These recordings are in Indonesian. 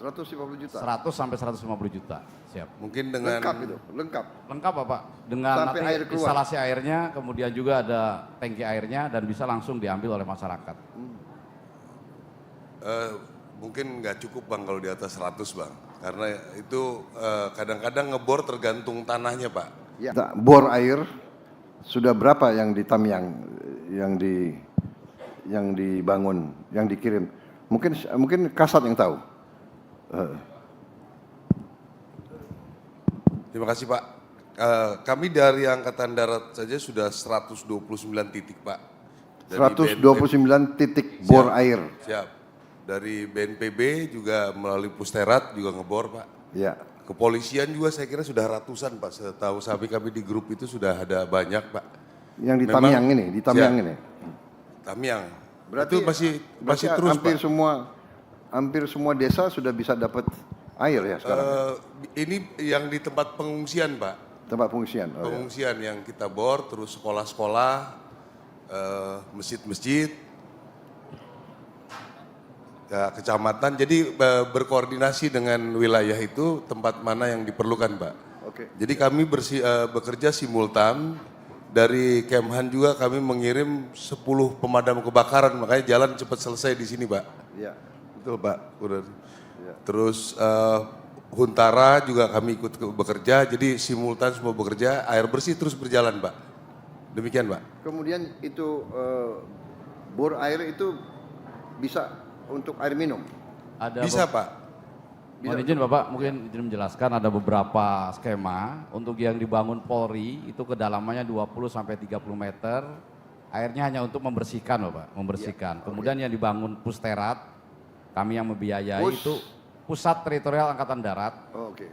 150 juta. 100 sampai 150 juta. Siap. Mungkin dengan Lengkap itu, lengkap. Lengkap Bapak. Dengan Sampai nanti air keluar. instalasi airnya, kemudian juga ada tangki airnya dan bisa langsung diambil oleh masyarakat. mungkin nggak cukup Bang kalau di atas 100 Bang. Karena itu kadang-kadang ngebor tergantung tanahnya Pak. Ya. Bor air sudah berapa yang di Tamyang yang dibangun, yang dikirim? Mungkin Kasat yang tahu. Terima kasih Pak. Kami dari Angkatan Darat saja sudah 129 titik Pak. Dari 129 titik bor air. Siap. Dari BNPB juga melalui Pusterat juga ngebor Pak. Ya. Kepolisian juga saya kira sudah ratusan Pak. Setahu kami di grup itu sudah ada banyak Pak. Yang di Tamyang ini, di Tamyang ini. Tamyang. Berarti itu masih terus hampir Pak. hampir semua desa sudah bisa dapat air ya sekarang. Ini yang di tempat pengungsian Pak. Tempat pengungsian. Oh, Pengungsian yang kita bor, terus sekolah-sekolah, masjid-masjid, ya, kecamatan. Jadi berkoordinasi dengan wilayah itu tempat mana yang diperlukan Pak. Oke. Jadi kami bekerja simultan. Dari Kemhan juga kami mengirim 10 pemadam kebakaran, makanya jalan cepat selesai di sini Pak. Ya. Betul Pak. Udah. Ya. Terus Huntara juga kami ikut bekerja, jadi simultan semua bekerja, air bersih terus berjalan Pak. Demikian Pak. Kemudian itu bor air itu bisa untuk air minum. Bisa Pak. Mohon izin Bapak, mungkin izin menjelaskan ada beberapa skema untuk yang dibangun Polri itu kedalamannya 20 sampai 30 meter. Airnya hanya untuk membersihkan Bapak, membersihkan. Kemudian yang dibangun Pusterat, kami yang membiayai itu Pusat Teritorial Angkatan Darat. Oh, oke.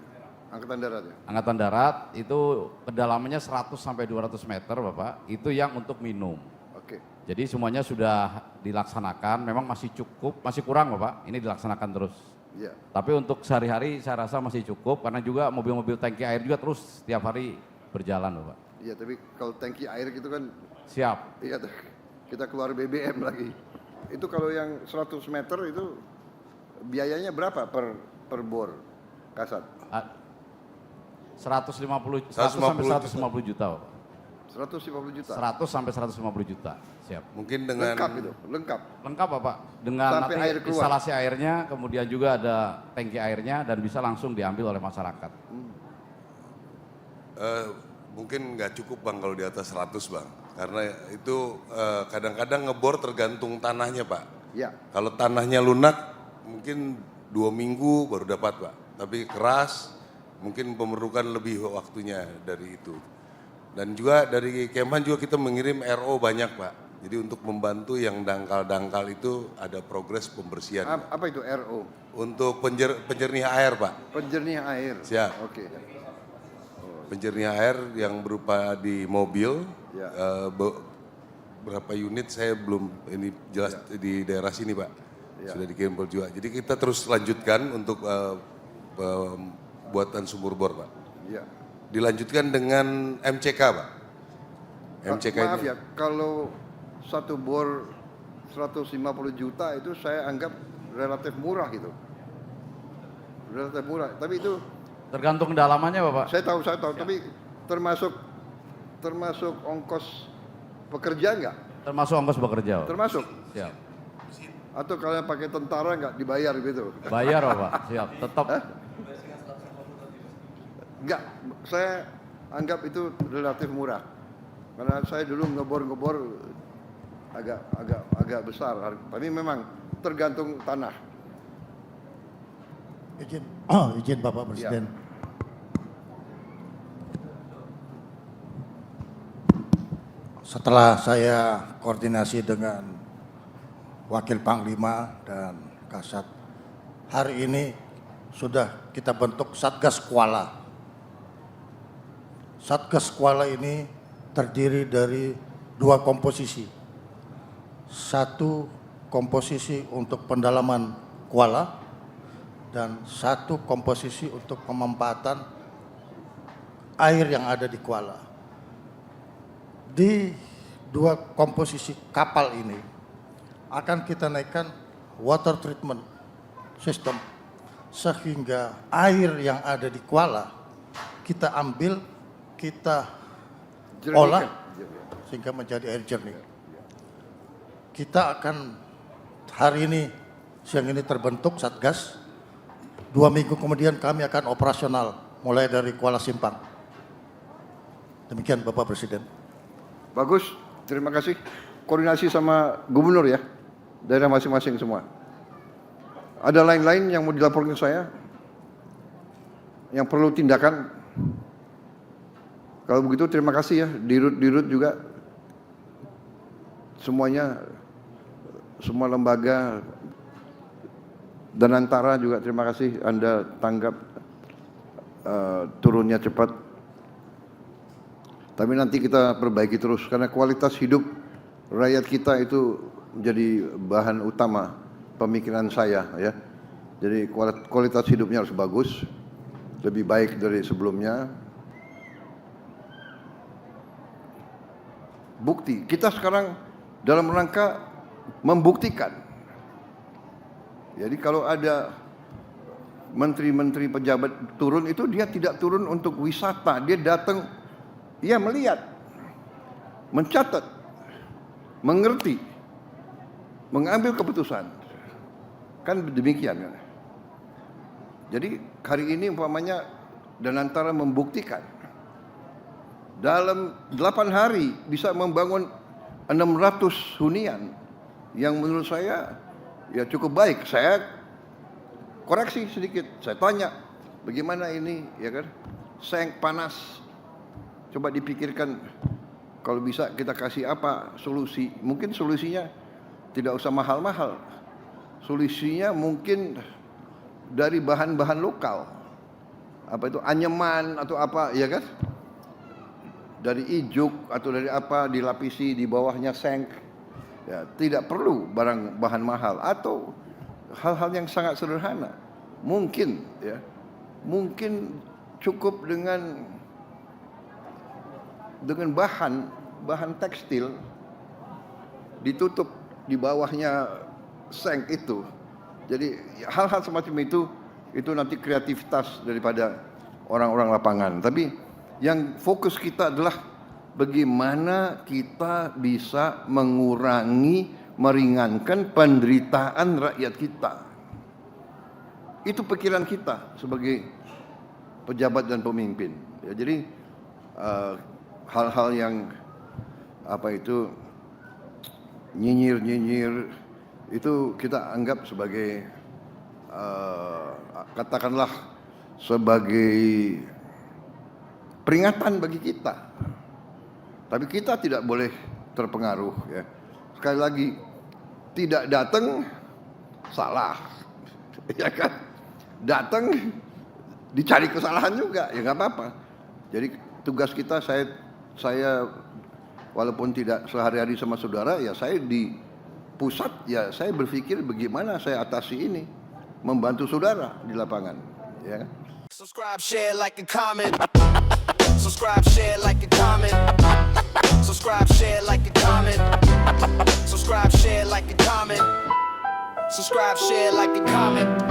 Angkatan Darat ya. Angkatan Darat itu kedalamannya 100 sampai 200 meter Bapak, itu yang untuk minum. Oke. Jadi semuanya sudah dilaksanakan, memang masih cukup, masih kurang Bapak, ini dilaksanakan terus. Ya. Tapi untuk sehari-hari saya rasa masih cukup karena juga mobil-mobil tangki air juga terus setiap hari berjalan Bapak. Iya, tapi kalau tangki air gitu kan, Siap. iya kita keluar BBM lagi. Itu kalau yang 100 meter itu biayanya berapa per bor, Kasat? 100 sampai 150 juta Bapak. 150 juta. 100 sampai 150 juta. Siap. Mungkin dengan Lengkap itu, lengkap. Lengkap Bapak. Dengan Sampai nanti air keluar. instalasi airnya, kemudian juga ada tangki airnya dan bisa langsung diambil oleh masyarakat. mungkin nggak cukup Bang kalau di atas 100 Bang. Karena itu kadang-kadang ngebor tergantung tanahnya Pak. Ya. Kalau tanahnya lunak mungkin 2 minggu baru dapat Pak. Tapi keras mungkin memerlukan lebih waktunya dari itu. Dan juga dari Kemhan juga kita mengirim RO banyak Pak. Jadi untuk membantu yang dangkal-dangkal itu ada progres pembersihan. Apa itu RO? Untuk penjernih air Pak. Penjernih air. Siap. Oke. Penjernih air yang berupa di mobil. Ya. Berapa unit saya belum ini jelas di daerah sini Pak. Ya. Sudah dikirim juga. Jadi kita terus lanjutkan untuk buatan sumur bor Pak. Ya. Dilanjutkan dengan MCK Pak. MCK Maaf ini. ya, kalau satu bor 150 juta itu saya anggap relatif murah gitu. Relatif murah, tapi itu Tergantung kedalamannya Bapak. saya tahu, tapi termasuk ongkos pekerja enggak? Termasuk ongkos bekerja Bapak. Termasuk. Siap. Atau kalian pakai tentara enggak dibayar gitu? Bayar Bapak. Siap. Tetap. Enggak, saya anggap itu relatif murah. Karena saya dulu ngebor agak besar, tapi memang tergantung tanah. Izin Bapak Presiden. Ya. Setelah saya koordinasi dengan Wakil Panglima dan Kasat, hari ini sudah kita bentuk Satgas Kuala. Satgas Kuala ini terdiri dari 2 komposisi. Satu komposisi untuk pendalaman kuala dan 1 komposisi untuk pemanfaatan air yang ada di kuala. Di 2 komposisi kapal ini akan kita naikkan water treatment system sehingga air yang ada di Kuala kita ambil, kita olah sehingga menjadi air jernih. Kita akan hari ini, siang ini terbentuk Satgas. 2 minggu kemudian kami akan operasional mulai dari Kuala Simpang. Demikian Bapak Presiden. Bagus, terima kasih. Koordinasi sama gubernur ya, daerah masing-masing semua. Ada lain-lain yang mau dilaporkan ke saya? Yang perlu tindakan? Kalau begitu terima kasih ya, dirut juga. Semuanya, semua lembaga, dan antara juga terima kasih Anda tanggap turunnya cepat. Tapi nanti kita perbaiki terus karena kualitas hidup rakyat kita itu menjadi bahan utama pemikiran saya ya. Jadi kualitas hidupnya harus bagus, lebih baik dari sebelumnya. Bukti, kita sekarang dalam rangka membuktikan. Jadi kalau ada menteri-menteri pejabat turun itu dia tidak turun untuk wisata, dia datang, ia melihat, mencatat, mengerti, mengambil keputusan. Kan demikian kan. Jadi hari ini umpamanya Danantara membuktikan dalam 8 hari bisa membangun 600 hunian yang menurut saya ya cukup baik. Saya koreksi sedikit, saya tanya bagaimana ini ya kan, seng panas, coba dipikirkan kalau bisa kita kasih apa solusi. Mungkin solusinya tidak usah mahal-mahal, solusinya mungkin dari bahan-bahan lokal, apa itu anyaman atau apa ya kan, dari ijuk atau dari apa dilapisi di bawahnya seng. Ya, tidak perlu bahan mahal atau hal-hal yang sangat sederhana. Mungkin ya, mungkin cukup dengan bahan tekstil ditutup di bawahnya seng itu. Jadi hal-hal semacam itu nanti kreativitas daripada orang-orang lapangan. Tapi yang fokus kita adalah bagaimana kita bisa mengurangi, meringankan penderitaan rakyat kita. Itu pikiran kita sebagai pejabat dan pemimpin. Ya, jadi hal-hal yang apa itu nyinyir itu kita anggap sebagai katakanlah sebagai peringatan bagi kita. Tapi kita tidak boleh terpengaruh ya. Sekali lagi, tidak datang salah. Ya kan? Datang dicari kesalahan juga, ya nggak apa-apa. Jadi tugas kita, saya walaupun tidak sehari-hari sama saudara, ya saya di pusat, ya saya berpikir bagaimana saya atasi ini, membantu saudara di lapangan. Ya. Subscribe, share, like, and comment. Subscribe, share, like, and comment. Subscribe, share, like, and comment. Subscribe, share, like, and comment. Subscribe, share, like, and comment.